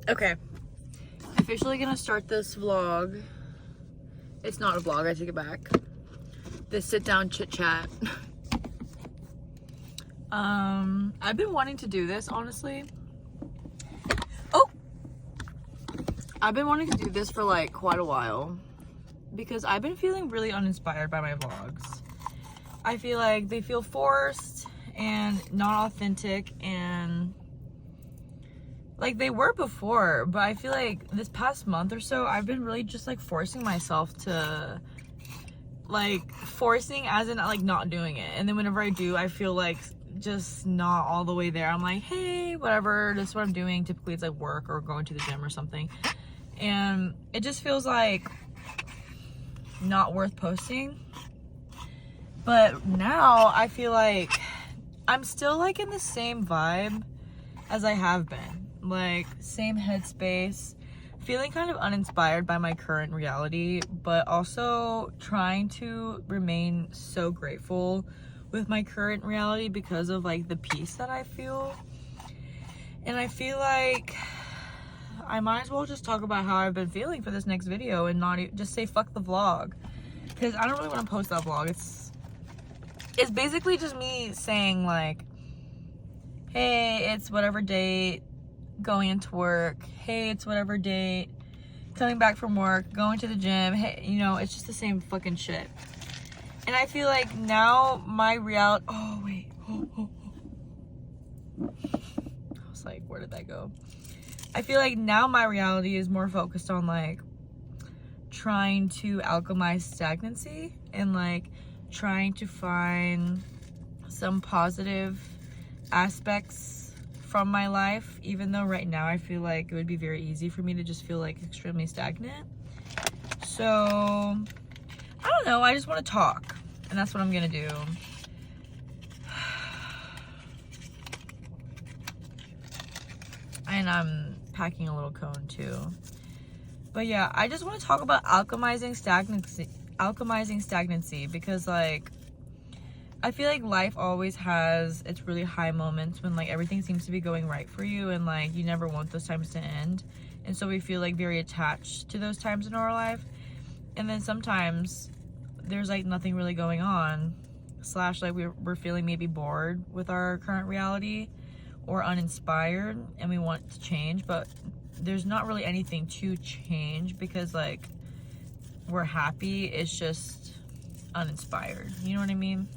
Okay. Officially gonna start this vlog. It's not a vlog, I take it back. This sit down chit chat. I've been wanting to do this, honestly. Oh! I've been wanting to do this for like quite a while because I've been feeling really uninspired by my vlogs. I feel like they feel forced and not authentic, and like they were before, but I feel like this past month or so I've been really just like forcing myself to, like, forcing as in like not doing it, and then whenever I do I feel like just not all the way there. I'm like, hey, whatever, this is what I'm doing. Typically it's like work or going to the gym or something, and it just feels like not worth posting. But now I feel like I'm still like in the same vibe as I have been, like same headspace, feeling kind of uninspired by my current reality, but also trying to remain so grateful with my current reality because of like the peace that I feel. And I feel like I might as well just talk about how I've been feeling for this next video and not just say fuck the vlog, because I don't really want to post that vlog. It's basically just me saying like, hey, it's whatever date, going into work. Hey, it's whatever date, coming back from work, going to the gym. Hey, you know, it's just the same fucking shit. And I feel like now my reality, oh wait, I was like, where did that go? I feel like now my reality is more focused on like trying to alchemize stagnancy and like trying to find some positive aspects from my life, even though right now I feel like it would be very easy for me to just feel like extremely stagnant. So I don't know, I just want to talk, and that's what I'm gonna do. And I'm packing a little cone too. But yeah, I just want to talk about alchemizing stagnancy because like I feel like life always has its really high moments when like everything seems to be going right for you, and like you never want those times to end, and so we feel like very attached to those times in our life. And then sometimes there's like nothing really going on, slash like we're feeling maybe bored with our current reality or uninspired, and we want to change, but there's not really anything to change because like we're happy, it's just uninspired, you know what I mean?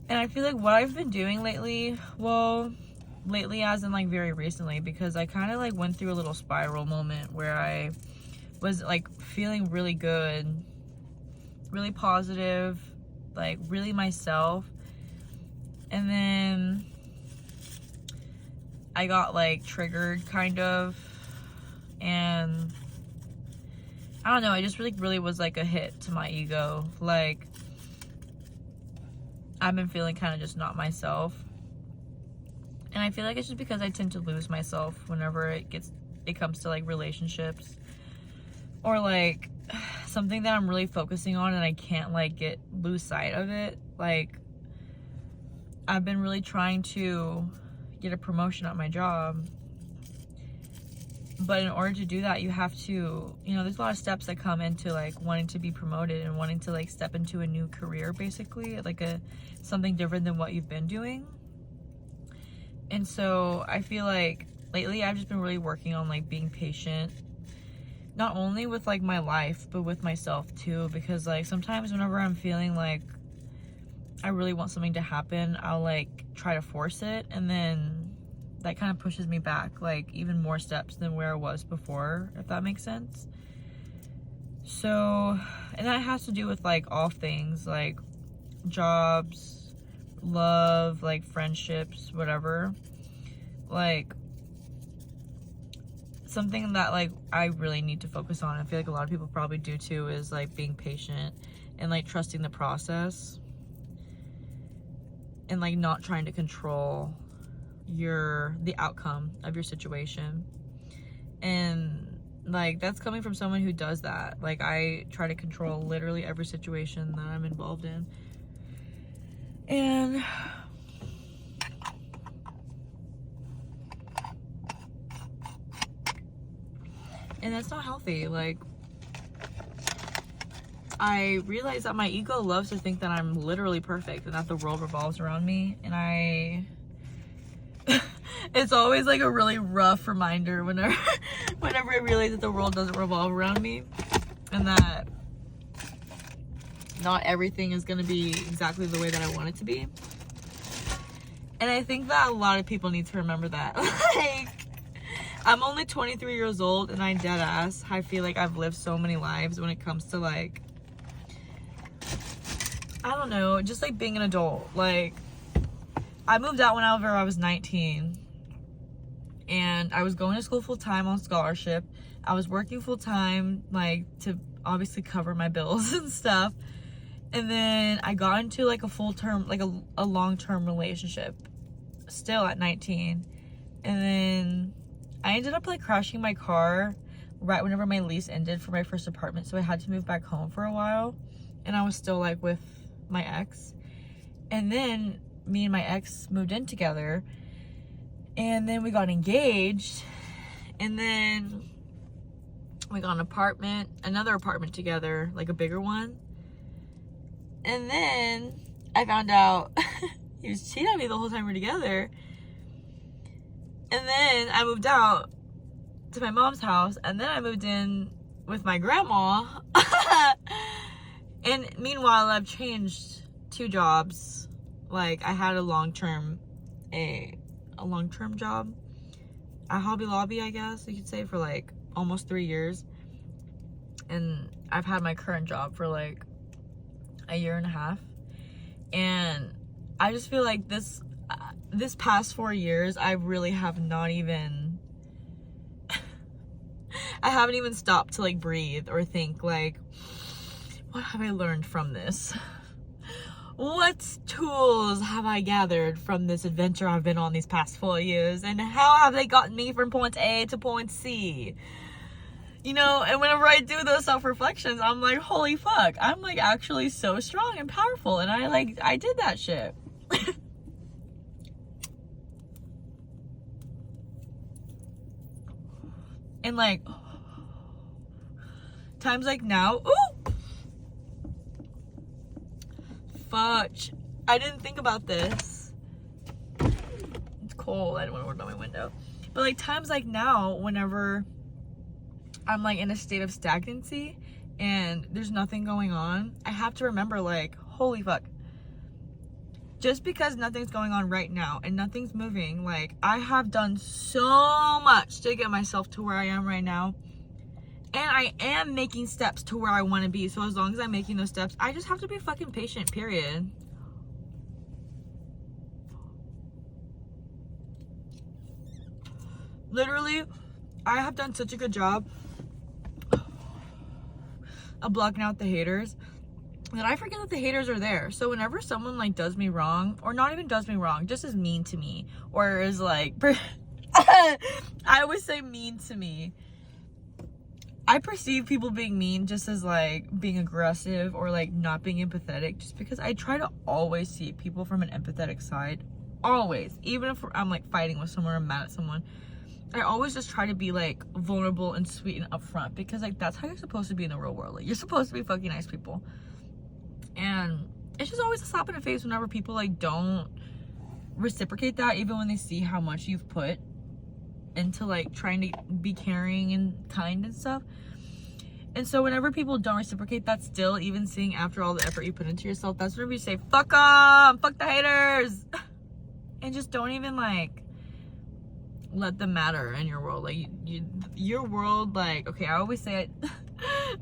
And I feel like what I've been doing lately, well, lately as in like very recently, because I kind of like went through a little spiral moment where I was like feeling really good, really positive, like really myself, and then I got like triggered kind of, and I don't know, it just really was like a hit to my ego. Like I've been feeling kind of just not myself, and I feel like it's just because I tend to lose myself whenever it comes to like relationships or like something that I'm really focusing on, and I can't like lose sight of it. Like I've been really trying to get a promotion at my job, but in order to do that you have to, you know, there's a lot of steps that come into like wanting to be promoted and wanting to like step into a new career, basically like something different than what you've been doing. And so I feel like lately I've just been really working on like being patient, not only with like my life but with myself too, because like sometimes whenever I'm feeling like I really want something to happen, I'll like try to force it, and then that kind of pushes me back like even more steps than where I was before, if that makes sense. So, and that has to do with like all things, like jobs, love, like friendships, whatever. Like something that like I really need to focus on, I feel like a lot of people probably do too, is like being patient and like trusting the process and like not trying to control the outcome of your situation. And like that's coming from someone who does that. Like I try to control literally every situation that I'm involved in, and And that's not healthy. Like, I realize that my ego loves to think that I'm literally perfect and that the world revolves around me. And it's always like a really rough reminder whenever I realize that the world doesn't revolve around me and that not everything is going to be exactly the way that I want it to be. And I think that a lot of people need to remember that. Like, I'm only 23 years old and I dead ass. I feel like I've lived so many lives when it comes to, like, I don't know, just like being an adult. Like, I moved out whenever I was 19 and I was going to school full time on scholarship. I was working full time, like, to obviously cover my bills and stuff. And then I got into like a full-term, like a long-term relationship still at 19. And then I ended up like crashing my car right whenever my lease ended for my first apartment. So I had to move back home for a while. And I was still like with my ex. And then me and my ex moved in together. And then we got engaged. And then we got another apartment together, like a bigger one. And then I found out he was cheating on me the whole time we were together. And then I moved out to my mom's house. And then I moved in with my grandma. And meanwhile, I've changed 2 jobs. Like, I had a long-term job at Hobby Lobby, I guess you could say, for like almost 3 years. And I've had my current job for like a year and a half. And I just feel like this past 4 years, I really have not even I haven't even stopped to like breathe or think like, what have I learned from this? What tools have I gathered from this adventure I've been on these past 4 years? And how have they gotten me from point A to point C? You know, and whenever I do those self-reflections, I'm like, holy fuck, I'm like actually so strong and powerful. And I did that shit. And like, times like now, ooh! Fudge. I didn't think about this. It's cold. I don't want to open my window. But like times like now, whenever I'm like in a state of stagnancy and there's nothing going on, I have to remember like, holy fuck. Just because nothing's going on right now and nothing's moving, like I have done so much to get myself to where I am right now. And I am making steps to where I want to be. So as long as I'm making those steps, I just have to be fucking patient, period. Literally, I have done such a good job of blocking out the haters that I forget that the haters are there. So whenever someone like does me wrong, or not even does me wrong, just is mean to me, or is like, I always say mean to me. I perceive people being mean just as like being aggressive or like not being empathetic, just because I try to always see people from an empathetic side. Always. Even if I'm like fighting with someone or mad at someone, I always just try to be like vulnerable and sweet and upfront, because like that's how you're supposed to be in the real world. Like you're supposed to be fucking nice people. And it's just always a slap in the face whenever people like don't reciprocate that, even when they see how much you've put into like trying to be caring and kind and stuff. And so whenever people don't reciprocate that still, even seeing after all the effort you put into yourself, that's whenever you say, fuck them, fuck the haters. And just don't even like let them matter in your world. Like your world, like, okay, I always say it.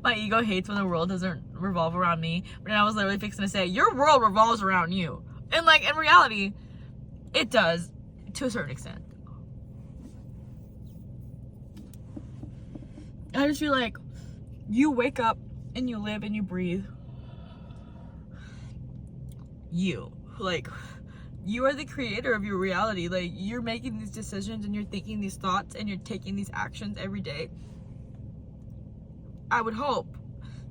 My ego hates when the world doesn't revolve around me. But I was literally fixing to say, your world revolves around you. And like in reality, it does to a certain extent. I just feel like you wake up and you live and you breathe. You are the creator of your reality. Like you're making these decisions and you're thinking these thoughts and you're taking these actions every day. I would hope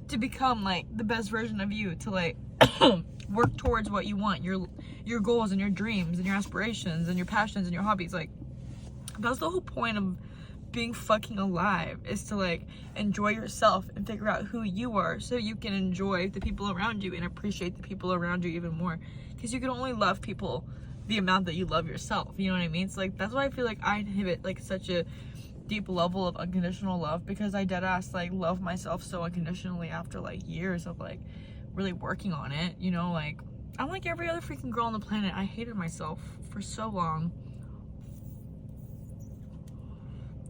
to become like the best version of you, to like work towards what you want, your goals and your dreams and your aspirations and your passions and your hobbies. Like that's the whole point of being fucking alive is to like enjoy yourself and figure out who you are so you can enjoy the people around you and appreciate the people around you even more, because you can only love people the amount that you love yourself, you know what I mean? So like that's why I feel like I inhibit like such a deep level of unconditional love, because I deadass like love myself so unconditionally after like years of like really working on it, you know? Like I'm like every other freaking girl on the planet. I hated myself for so long.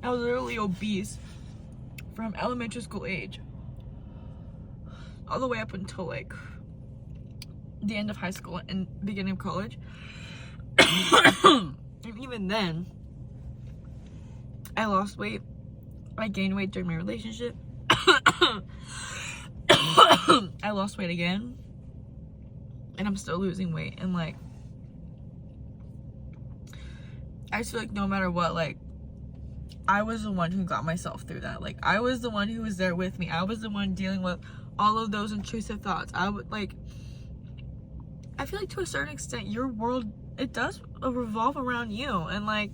I was literally obese from elementary school age all the way up until like the end of high school and beginning of college. And even then, I lost weight. I gained weight during my relationship. I lost weight again. And I'm still losing weight. And like, I just feel like no matter what, like, I was the one who got myself through that. Like, I was the one who was there with me. I was the one dealing with all of those intrusive thoughts. I would like, I feel like to a certain extent, your world, it does revolve around you. And like,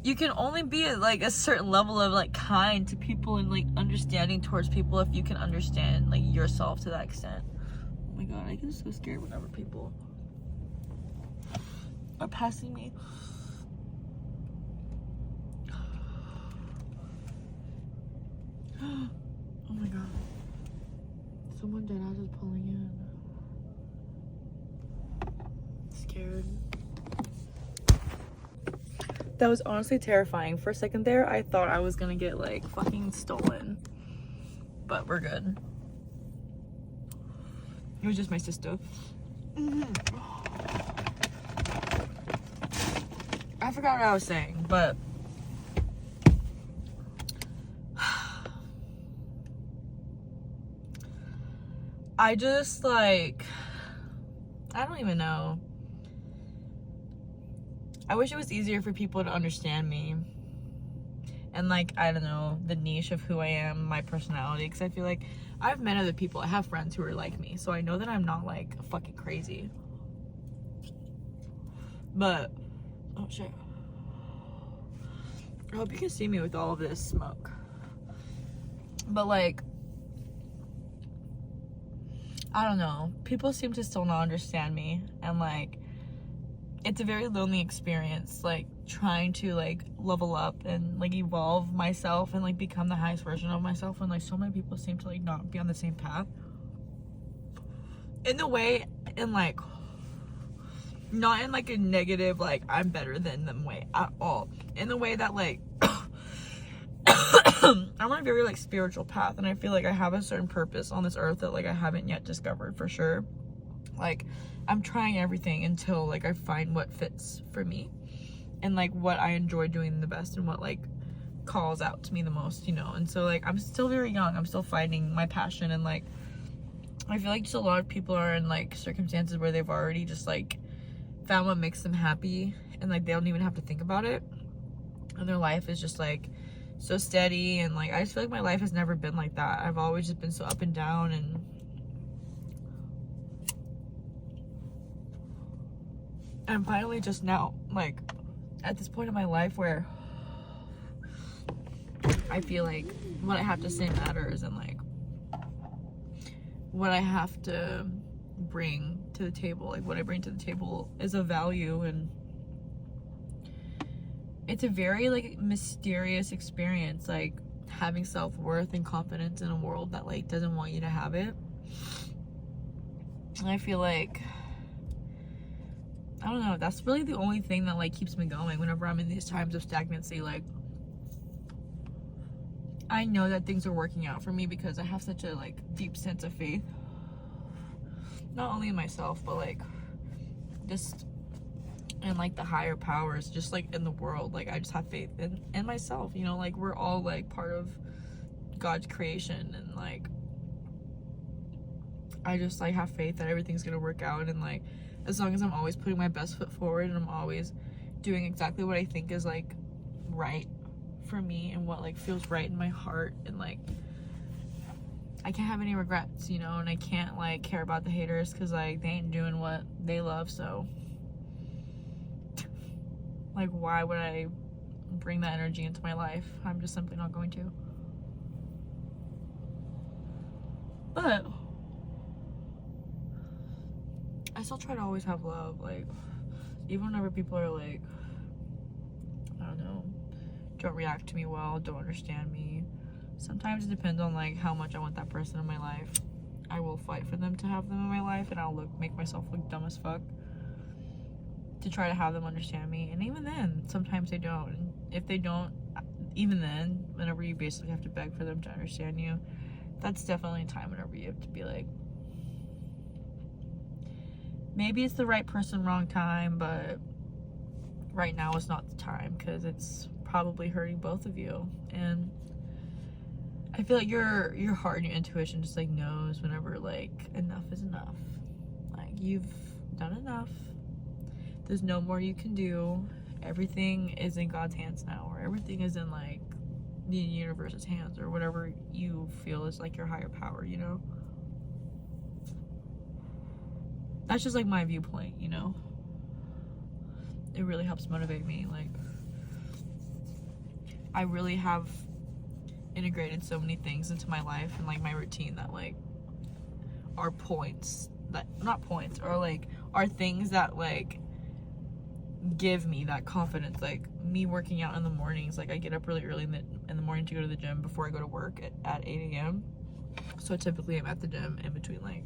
you can only be at like a certain level of like kind to people and like understanding towards people if you can understand like yourself to that extent. Oh my god, I get so scared whenever people are passing me. Oh my god. Someone dead ass is pulling in. Scared. That was honestly terrifying. For a second there, I thought I was gonna get like fucking stolen. But we're good. It was just my sister. I forgot what I was saying, but I just like, I don't even know. I wish it was easier for people to understand me and like, I don't know, the niche of who I am, my personality, because I feel like I've met other people. I have friends who are like me, so I know that I'm not like fucking crazy. But oh shit, I hope you can see me with all of this smoke. But like, I don't know, people seem to still not understand me, and like, it's a very lonely experience, like trying to like level up and like evolve myself and like become the highest version of myself, and like so many people seem to like not be on the same path in the way, and like not in like a negative like I'm better than them way at all, in the way that like I'm on a very like spiritual path, and I feel like I have a certain purpose on this earth that like I haven't yet discovered for sure. Like I'm trying everything until like I find what fits for me and like what I enjoy doing the best and what like calls out to me the most, you know. And so like I'm still very young, I'm still finding my passion, and like I feel like just a lot of people are in like circumstances where they've already just like found what makes them happy, and like they don't even have to think about it, and their life is just like so steady. And like I just feel like my life has never been like that. I've always just been so up and down, and I'm finally just now like at this point in my life where I feel like what I have to say matters, and like what I have to bring to the table, like what I bring to the table is of value. And it's a very like mysterious experience, like having self-worth and confidence in a world that like doesn't want you to have it. And I feel like, I don't know, that's really the only thing that like keeps me going whenever I'm in these times of stagnancy. Like I know that things are working out for me because I have such a like deep sense of faith, not only in myself but like just in like the higher powers, just like in the world. Like I just have faith in myself, you know. Like we're all like part of God's creation, and like I just like have faith that everything's gonna work out. And like as long as I'm always putting my best foot forward and I'm always doing exactly what I think is like right for me and what like feels right in my heart, and like I can't have any regrets, you know. And I can't like care about the haters because like they ain't doing what they love, so like why would I bring that energy into my life. I'm just simply not going to. But I still try to always have love, like, even whenever people are like, I don't know, don't react to me well, don't understand me. Sometimes it depends on like how much I want that person in my life. I will fight for them to have them in my life, and I'll make myself look dumb as fuck to try to have them understand me. And even then, sometimes they don't. And if they don't, even then, whenever you basically have to beg for them to understand you, that's definitely a time whenever you have to be like, maybe it's the right person, wrong time, but right now is not the time, because it's probably hurting both of you. And I feel like your heart and your intuition just like knows whenever like enough is enough. Like, you've done enough. There's no more you can do. Everything is in God's hands now, or everything is in like the universe's hands, or whatever you feel is like your higher power, you know? That's just like my viewpoint, you know? It really helps motivate me. Like, I really have integrated so many things into my life and like my routine that like are points that, not points, or like are things that like give me that confidence. Like me working out in the mornings, like I get up really early in the morning to go to the gym before I go to work at 8 a.m. So typically I'm at the gym in between like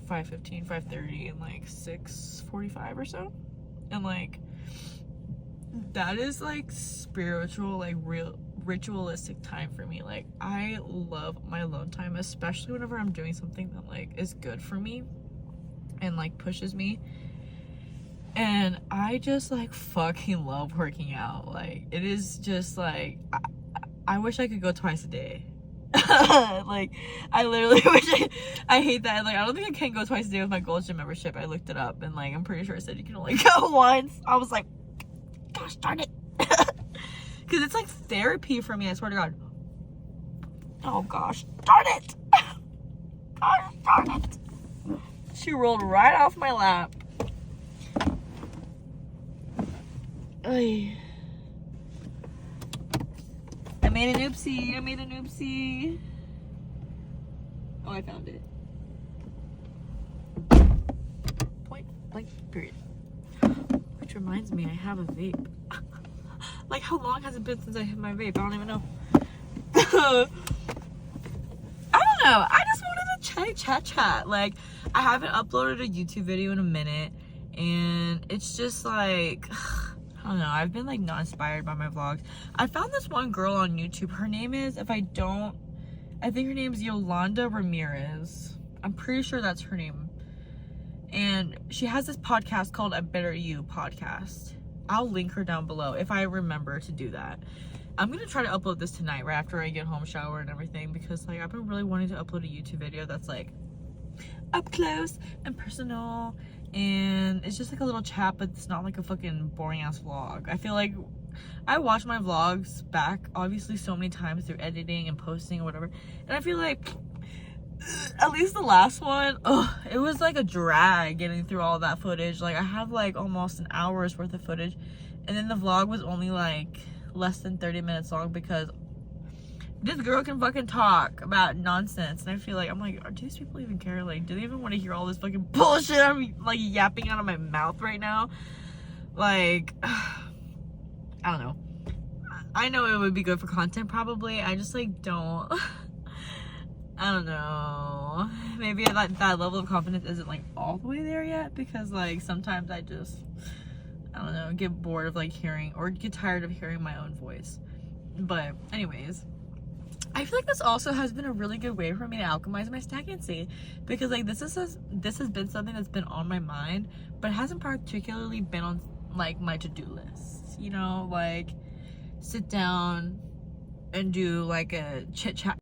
5:15, 5:30 and like 6:45 or so. And like that is like spiritual, like real ritualistic time for me. Like, I love my alone time, especially whenever I'm doing something that like is good for me and like pushes me. And I just like fucking love working out. Like, it is just like I wish I could go twice a day. Like, I literally wish I hate that. Like, I don't think I can go twice a day with my Gold Gym membership. I looked it up and like I'm pretty sure it said you can only go once. I was like, gosh darn it. Because it's like therapy for me, I swear to God. Oh gosh darn it. Gosh darn it. She rolled right off my lap. Ay. I made an oopsie. Oh, I found it. Point blank period. Which reminds me, I have a vape. Like, how long has it been since I hit my vape? I don't even know. I don't know. I just wanted to chat. Like, I haven't uploaded a YouTube video in a minute, and it's just like, I don't know. I've been like not inspired by my vlogs. I found this one girl on YouTube. Her name is, I think her name is Yolanda Ramirez. I'm pretty sure that's her name. And she has this podcast called A Better You podcast. I'll link her down below if I remember to do that. I'm gonna try to upload this tonight right after I get home, shower and everything, because like I've been really wanting to upload a YouTube video that's like up close and personal, and it's just like a little chat, but it's not like a fucking boring ass vlog. I feel like I watch my vlogs back obviously so many times through editing and posting or whatever, and I feel like at least the last one, it was like a drag getting through all that footage. Like, I have like almost an hour's worth of footage, and then the vlog was only like less than 30 minutes long because this girl can fucking talk about nonsense. And I feel like, I'm like, do these people even care? Like, do they even want to hear all this fucking bullshit I'm like yapping out of my mouth right now? Like, I don't know. I know it would be good for content probably. I just like don't I don't know. Maybe that level of confidence isn't like all the way there yet, because like sometimes I just, I don't know, get bored of like hearing, or get tired of hearing my own voice. But anyways, I feel like this also has been a really good way for me to alchemize my stagnancy, because like this has been something that's been on my mind, but it hasn't particularly been on like my to-do list, you know, like sit down and do like a chit chat.